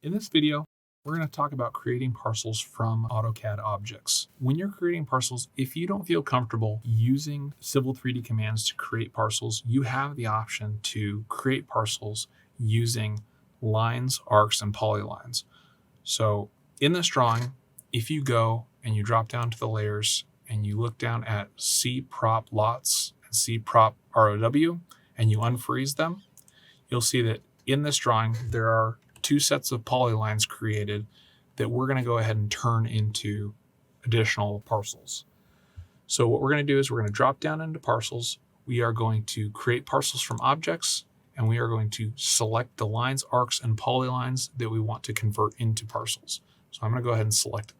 In this video, we're going to talk about creating parcels from AutoCAD objects. When you're creating parcels, if you don't feel comfortable using Civil 3D commands to create parcels, you have the option to create parcels using lines, arcs, and polylines. So in this drawing, if you go and you drop down to the layers and you look down at C prop lots and C prop ROW and you unfreeze them, you'll see that in this drawing, there are two sets of polylines created that we're going to go ahead and turn into additional parcels. So what we're going to do is we're going to drop down into parcels. We are going to create parcels from objects, and we are going to select the lines, arcs, and polylines that we want to convert into parcels. So I'm going to go ahead and select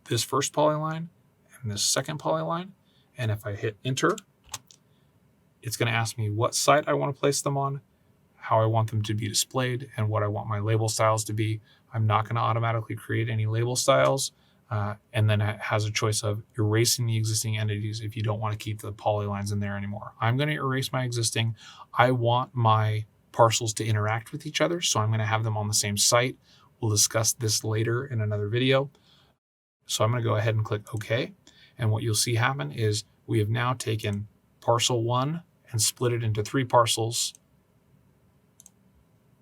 this first polyline and this second polyline. And if I hit enter, it's going to ask me what site I want to place them on, how I want them to be displayed, and what I want my label styles to be. I'm not going to automatically create any label styles. And then it has a choice of erasing the existing entities if you don't want to keep the polylines in there anymore. I'm going to erase my existing. I want my parcels to interact with each other, so I'm going to have them on the same site. We'll discuss this later in another video. So I'm going to go ahead and click OK. And what you'll see happen is we have now taken parcel 1 and split it into 3 parcels.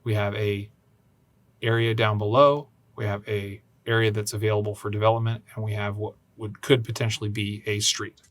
We have a area down below, we have a area that's available for development, and we have what could potentially be a street.